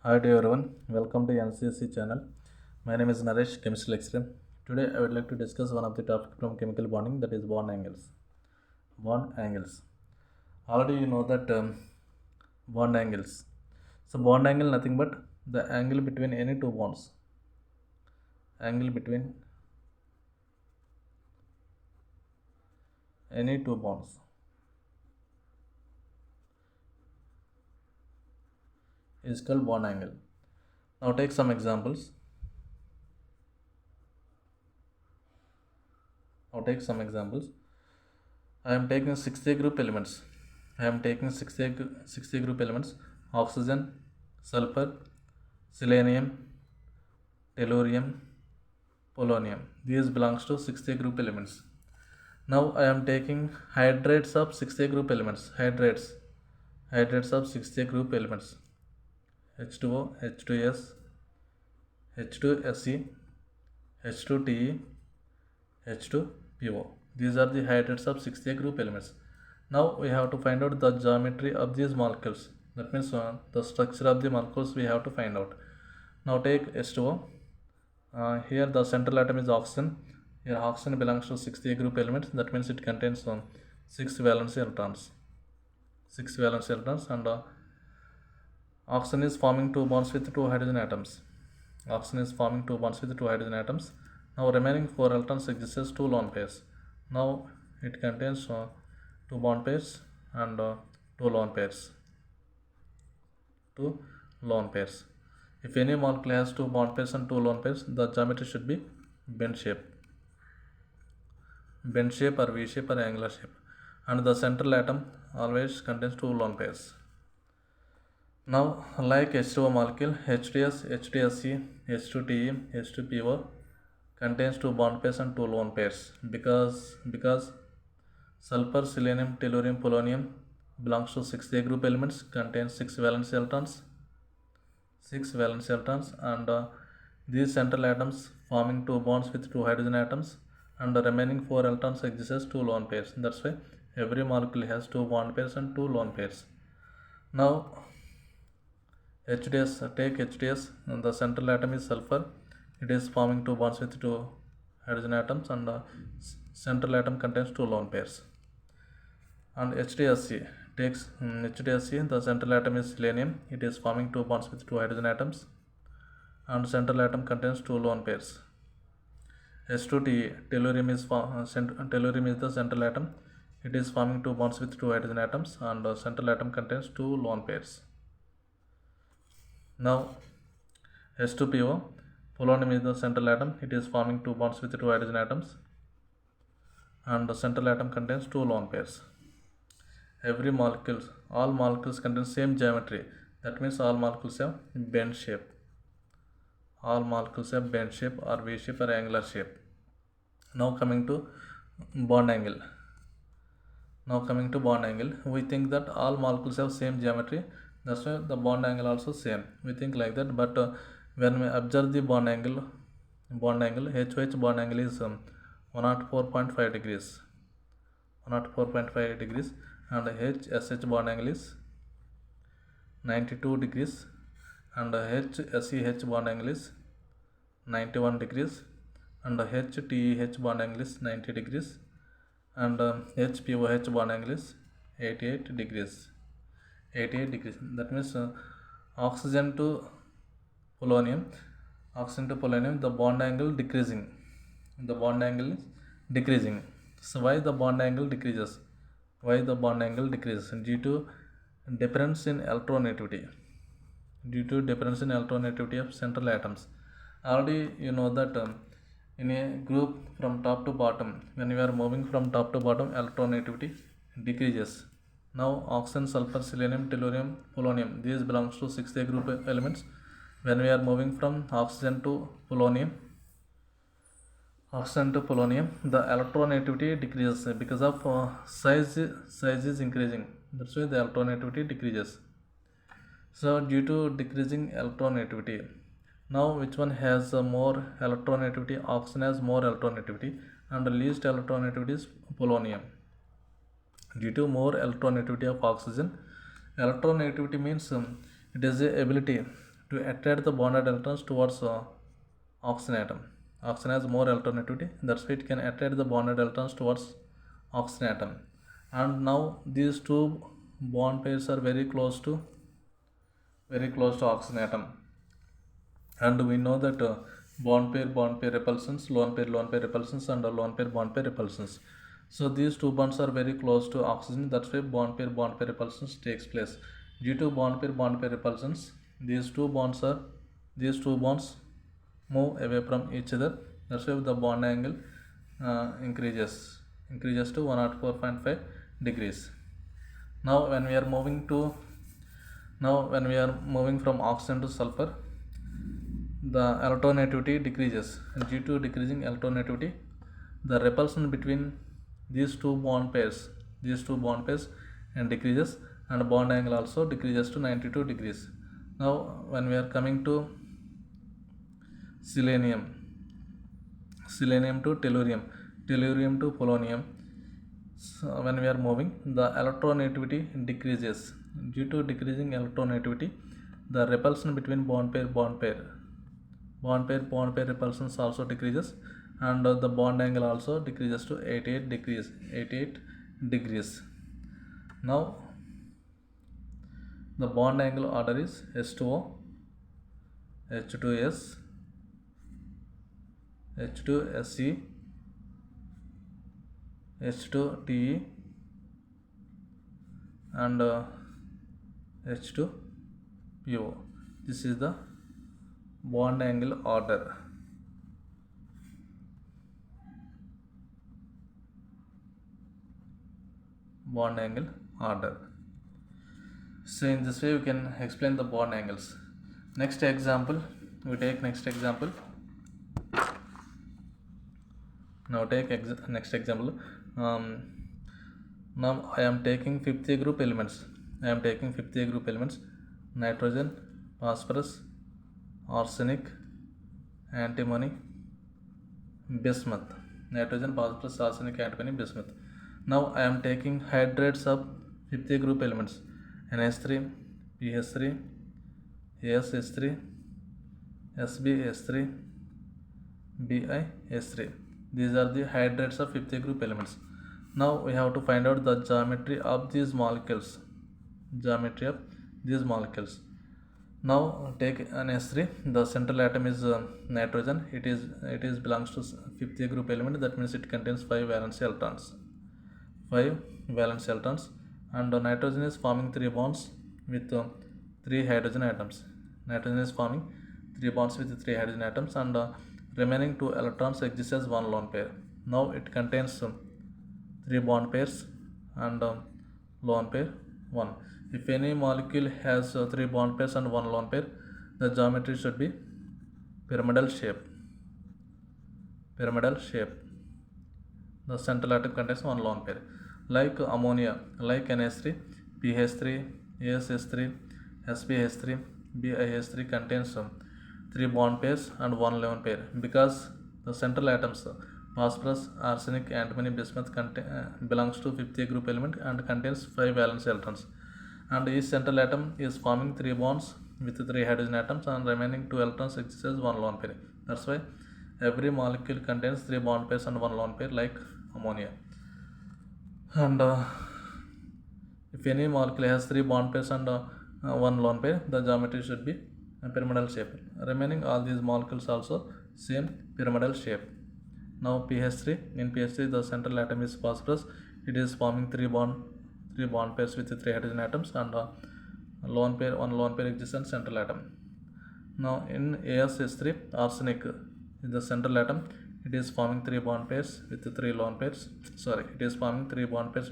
Hi to everyone, welcome to NCSC channel. My name is Naresh, chemistry lecturer. Today I would like to discuss one of the topic from chemical bonding, that is bond angles. Bond angles. Already you know that bond angles. So bond angle nothing but the angle between any two bonds. Angle between any two bonds is called bond angle. Now take some examples. I am taking 6A group elements. I am taking 6A group elements: oxygen, sulfur, selenium, tellurium, polonium. These belongs to 6A group elements. Now I am taking hydrates of 6A group elements. Hydrates of 6A group elements: H2O, H2S, H2Se, H2Te, H2PO. These are the hydrates of 6A group elements. Now we have to find out the geometry of these molecules. That means the structure of the molecules we have to find out. Now take H2O. Here the central atom is oxygen. Here oxygen belongs to 6A group elements. That means it contains 6 valence electrons. 6 valence electrons, and oxygen is forming 2 bonds with 2 hydrogen atoms. Now remaining 4 electrons exist as 2 lone pairs. Now it contains 2 bond pairs and 2 lone pairs. If any molecule has 2 bond pairs and 2 lone pairs, the geometry should be bend shape or V shape or angular shape, and the central atom always contains 2 lone pairs. Now, like H2O molecule, H2S, H2Se, H2Te, H2PO contains 2 bond pairs and 2 lone pairs because sulfur, selenium, tellurium, polonium belongs to 6A group elements, contains 6 valence electrons, and these central atoms forming 2 bonds with 2 hydrogen atoms, and the remaining 4 electrons exist as 2 lone pairs. That's why every molecule has 2 bond pairs and 2 lone pairs. Now take HDS, and the central atom is sulfur. It is forming 2 bonds with 2 hydrogen atoms, and the central atom contains 2 lone pairs. And HDSC takes HDSC, the central atom is selenium. It is forming 2 bonds with 2 hydrogen atoms, and central atom contains 2 lone pairs. H2Te, tellurium is the central atom. It is forming 2 bonds with 2 hydrogen atoms, and the central atom contains 2 lone pairs. Now H2PO, polonium is the central atom. It is forming 2 bonds with 2 hydrogen atoms, and the central atom contains 2 lone pairs. All molecules contain same geometry. That means all molecules have bend shape. Or V shape or angular shape. Now coming to bond angle. We think that all molecules have same geometry. That's why the bond angle also same. We think like that, but when we observe the bond angle, HOH bond angle is 104.5 degrees. And HSH bond angle is 92 degrees, and HSEH bond angle is 91 degrees, and HTEH bond angle is 90 degrees, and HPOH bond angle is 88 degrees. That means oxygen to polonium, the bond angle decreasing. So why the bond angle decreases? Due to difference in electronegativity. Of central atoms. Already you know that in a group from top to bottom, when you are moving from top to bottom, electronegativity decreases. Now oxygen, sulfur, selenium, tellurium, polonium, these belongs to 6A group elements. When we are moving from oxygen to polonium, the electronegativity decreases because of size is increasing. That's why the electronegativity decreases. So due to decreasing electronegativity, now which one has more electronegativity? Oxygen has more electronegativity, and the least electronegativity is polonium. Due to more electronegativity of oxygen, electronegativity means it is the ability to attract the bonded electrons towards oxygen atom. Oxygen has more electronegativity, that's why it can attract the bonded electrons towards oxygen atom. And now these two bond pairs are very close to oxygen atom, and we know that bond pair repulsions, lone pair repulsions, and lone pair bond pair repulsions. So these two bonds are very close to oxygen, that's why bond pair repulsions takes place. Due to bond pair repulsions, these two bonds move away from each other, that's why the bond angle increases to 104.5 degrees. Now when we are moving from oxygen to sulfur, the electronegativity decreases, and due to decreasing electronegativity, the repulsion between these two bond pairs and decreases, and bond angle also decreases to 92 degrees. Now when we are coming to selenium to tellurium to polonium, so when we are moving, the electronegativity decreases. Due to decreasing electronegativity, the repulsion between bond pair repulsions also decreases, and the bond angle also decreases to 88 degrees. Now the bond angle order is H2O, H2S, H2Se, H2Te, and H2PO. This is the bond angle order. So in this way we can explain the bond angles. Next example. Now take next example. Now I am taking 50 group elements. Nitrogen, phosphorus, arsenic, antimony, bismuth. Now I am taking hydrates of 50 group elements: NH3, PH3, ASH3, SbH3, BiH3. These are the hydrates of 50 group elements. Now we have to find out the geometry of these molecules. Now take an S3. The central atom is nitrogen. It is belongs to 50 group element. That means it contains 5 valence electrons. And nitrogen is forming 3 bonds with 3 hydrogen atoms. And remaining 2 electrons exist as one lone pair. Now it contains 3 bond pairs and lone pair 1. If any molecule has 3 bond pairs and 1 lone pair, the geometry should be pyramidal shape. The central atom contains 1 lone pair. Like ammonia, like NH3, PH3, ASH3, SbH3, BiH3 contains 3 bond pairs and 1 lone pair, because the central atoms phosphorus, arsenic, antimony, bismuth belongs to 50 group element and contains 5 valence electrons, and each central atom is forming 3 bonds with 3 hydrogen atoms, and remaining 2 electrons exist as 1 lone pair. That's why every molecule contains 3 bond pairs and 1 lone pair, like ammonia. And if any molecule has 3 bond pairs and 1 lone pair, the geometry should be a pyramidal shape. Remaining all these molecules also same pyramidal shape. Now PH3. In PH3, the central atom is phosphorus. It is forming 3 bond pairs with 3 hydrogen atoms, and 1 lone pair exists in central atom. Now in ASH3, arsenic is the central atom. It is forming 3 bond pairs with 3 lone pairs. It is forming 3 bonds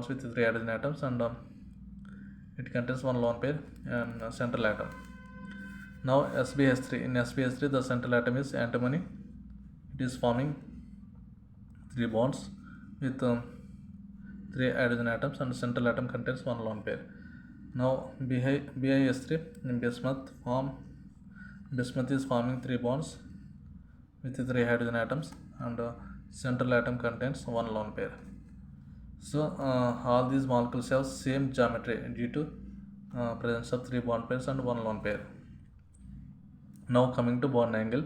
with 3 hydrogen atoms, and it contains 1 lone pair and central atom. Now SbH3. In SbH3, the central atom is antimony. It is forming 3 bonds with 3 hydrogen atoms, and central atom contains 1 lone pair. Now BiH3 in bismuth is forming 3 bonds with 3 hydrogen atoms, and central atom contains 1 lone pair. So all these molecules have same geometry due to presence of 3 bond pairs and 1 lone pair. Now coming to bond angle,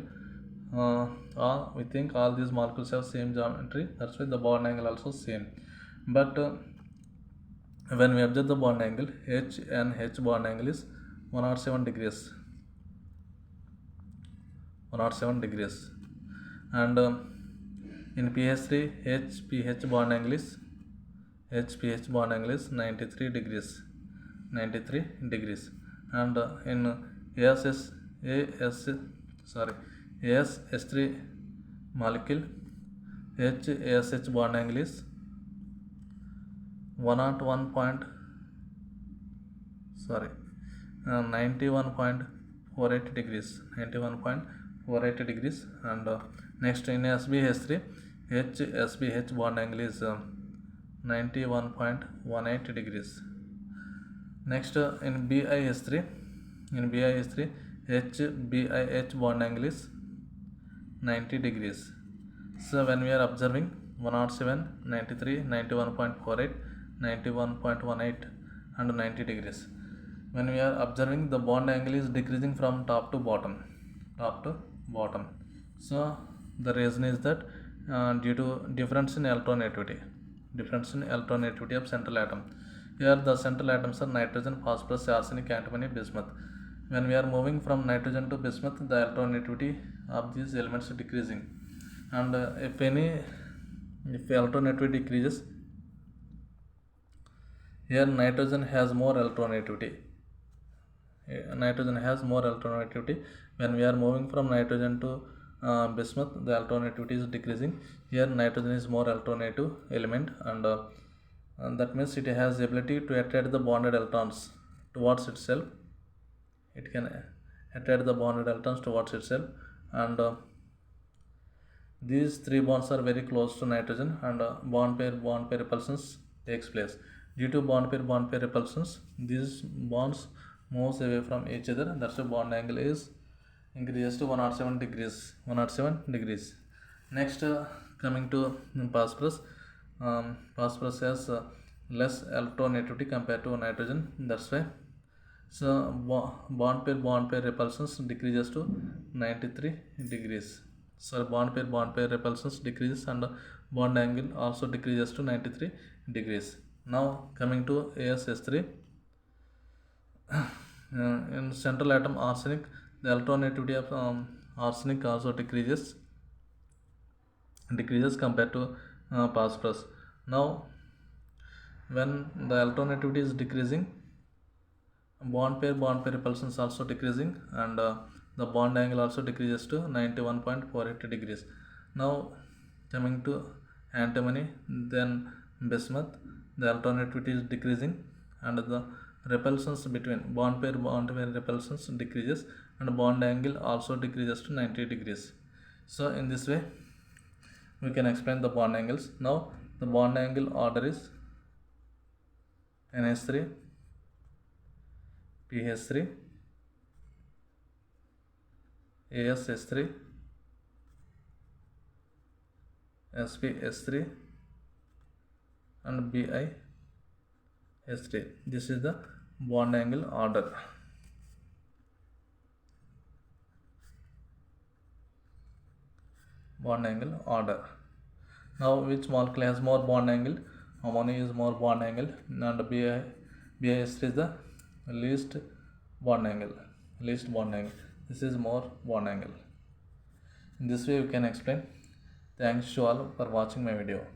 we think all these molecules have same geometry, that's why the bond angle also same. But when we observe the bond angle, H and H bond angle is 107 degrees. 107 degrees. And in pH3, H-pH bond angle is 93 degrees. 93 degrees. And in ASH3 molecule, H-ASH bond angle is 91.48 degrees. 91.48 degrees. And next in SbH3, H-SbH bond angle is 91.18 degrees. Next in BiH3, H-BiH bond angle is 90 degrees. So when we are observing 107, 93, 91.48, 91.18 and 90 degrees, when we are observing, the bond angle is decreasing from top to bottom. So the reason is that due to difference in electronegativity of central atom. Here the central atoms are nitrogen, phosphorus, arsenic, antimony, bismuth. When we are moving from nitrogen to bismuth, the electronegativity of these elements is decreasing. And if electronegativity decreases, here nitrogen has more electronegativity. When we are moving from nitrogen to bismuth, the electronegativity is decreasing. Here nitrogen is more electronegative element, and that means it has the ability to attract the bonded electrons towards itself. It can attract the bonded electrons towards itself, and these 3 bonds are very close to nitrogen, and bond pair repulsions takes place. Due to bond pair repulsions, these bonds moves away from each other. That's why bond angle is increases to 107 degrees. Next, coming to phosphorus. Phosphorus has less electronegativity compared to nitrogen. That's why. So bond pair repulsions decreases to 93 degrees. So bond pair repulsions decreases, and bond angle also decreases to 93 degrees. Now coming to ASH3. In central atom arsenic, the electronegativity of arsenic also decreases compared to phosphorus. Now when the electronegativity is decreasing, bond pair repulsions also decreasing, and the bond angle also decreases to 91.48 degrees. Now coming to antimony, then bismuth, the electronegativity is decreasing, and the repulsions between bond pair repulsions decreases, and bond angle also decreases to 90 degrees. So in this way we can explain the bond angles. Now the bond angle order is NH3, PH3, ASH3, SPH3 and BiH3. This is the bond angle order. Now which molecule has more bond angle? Ammonia is more bond angle, and BiH3 is the least bond angle. This is more bond angle. In this way we can explain. Thanks to all for watching my video.